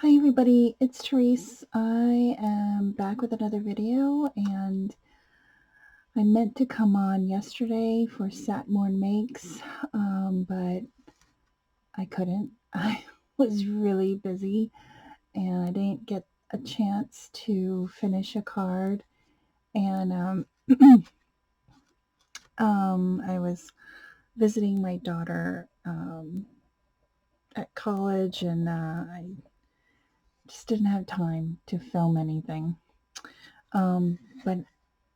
Hi everybody, it's Tereese. I am back with another video, and I meant to come on yesterday for Satmorn Makes, but I couldn't. I was really busy and I didn't get a chance to finish a card, and I was visiting my daughter at college, and I just didn't have time to film anything. But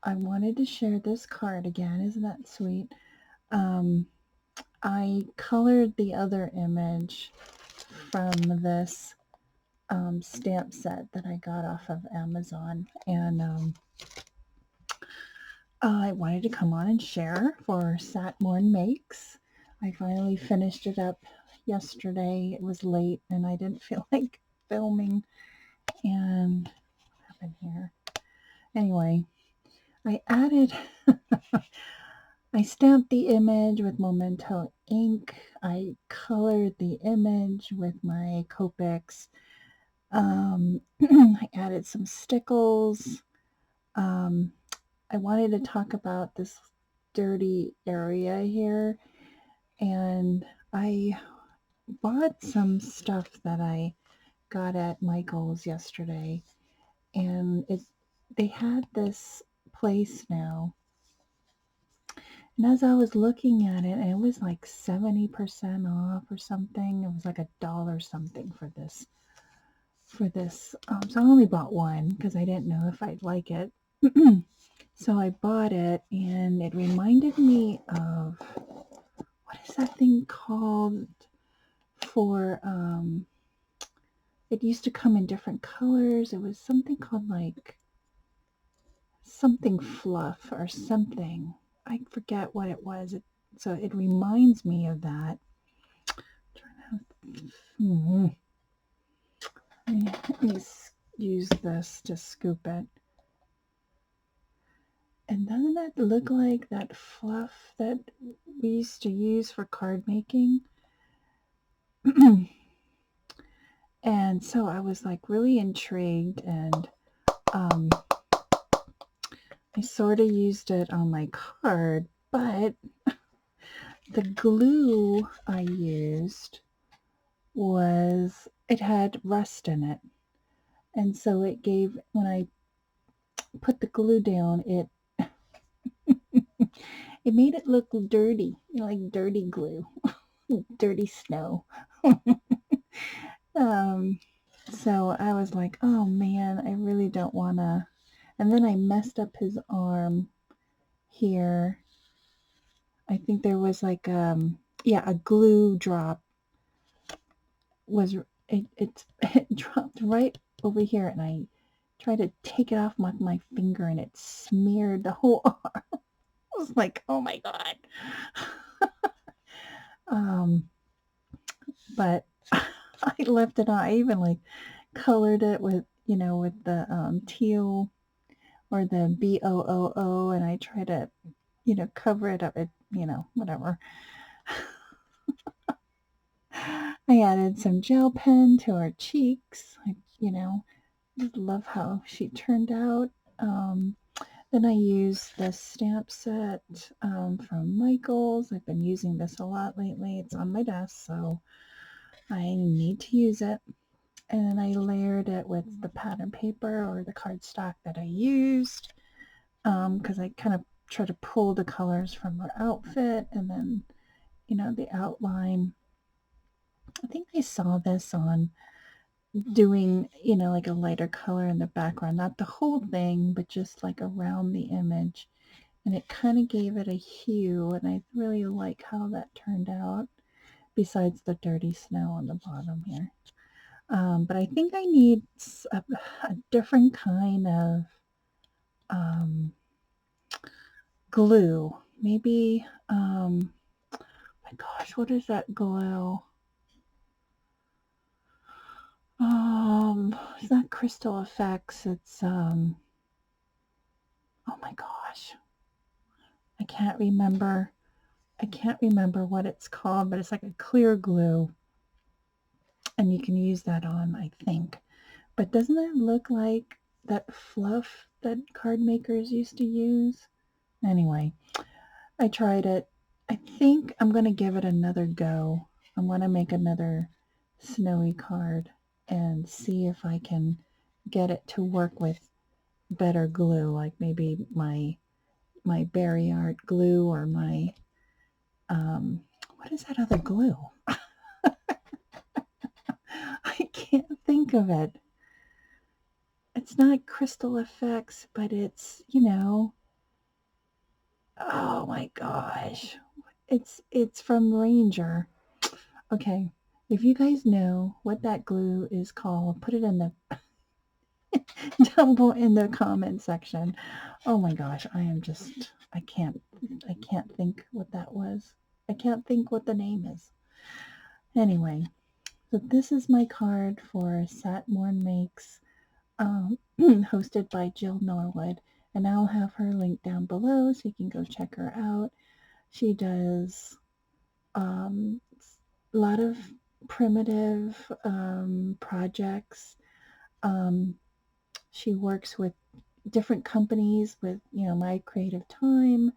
I wanted to share this card again. Isn't that sweet? Um, I colored the other image from this stamp set that I got off of Amazon, and I wanted to come on and share for Satmorn Makes. I finally finished it up yesterday. It was late and I didn't feel like filming. And what happened here? Anyway, I added I stamped the image with Memento ink. I colored the image with my Copics. I added some stickles. Um, I wanted to talk about this dirty area here, and I bought some stuff that I got at Michael's yesterday, and they had this place now. And as I was looking at it, and it was like 70% off or something. It was like $1 something for this. So I only bought one because I didn't know if I'd like it. So I bought it, and it reminded me of, what is that thing called? For it used to come in different colors. It was something called like something fluff or something. I forget what it was. So it reminds me of that. Hmm. Let me use this to scoop it. And doesn't that look like that fluff that we used to use for card making? And so I was like really intrigued, and I sort of used it on my card, but the glue I used it had rust in it. And so it gave, when I put the glue down, it made it look dirty, like dirty glue, dirty snow. um, so I was like, oh man, I really don't want to. And then I messed up his arm here. I think there was like, yeah, a glue drop was, it dropped right over here, and I tried to take it off with my finger, and it smeared the whole arm. I was like, oh my God. um, but I left it on. I even like colored it with, with the teal or the BOOO, and I try to, cover it up. Whatever. I added some gel pen to her cheeks. Just love how she turned out. Then I used the stamp set from Michael's. I've been using this a lot lately. It's on my desk, so I need to use it. And I layered it with the pattern paper or the cardstock that I used, because I kind of try to pull the colors from her outfit, and then, the outline. I think I saw this on doing, like a lighter color in the background, not the whole thing, but just like around the image. And it kind of gave it a hue, and I really like how that turned out, besides the dirty snow on the bottom here. But I think I need a different kind of glue. Maybe, my gosh, what is that glue? It's not Crystal Effects. It's, oh my gosh. I can't remember. I can't remember what it's called, but it's like a clear glue. And you can use that on, I think. But doesn't it look like that fluff that card makers used to use? Anyway, I tried it. I think I'm going to give it another go. I'm going to make another snowy card and see if I can get it to work with better glue, like maybe my berry art glue or my what is that other glue? I can't think of it. It's not Crystal Effects, but it's, oh my gosh. It's from Ranger. Okay. If you guys know what that glue is called, put it in the down below in the comment section. Oh my gosh, I can't think what that was. I can't think what the name is. Anyway, so this is my card for Satmorn Makes, hosted by Jill Norwood, and I'll have her link down below so you can go check her out. She does a lot of primitive projects. Um, she works with different companies with, My Creative Time,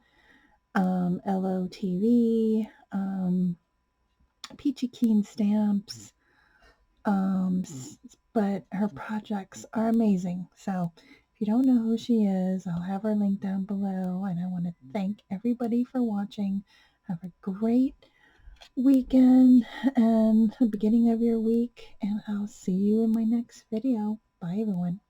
LOTV, Peachy Keen Stamps, but her projects are amazing. So if you don't know who she is, I'll have her link down below. And I want to thank everybody for watching. Have a great weekend and the beginning of your week, and I'll see you in my next video. Bye, everyone.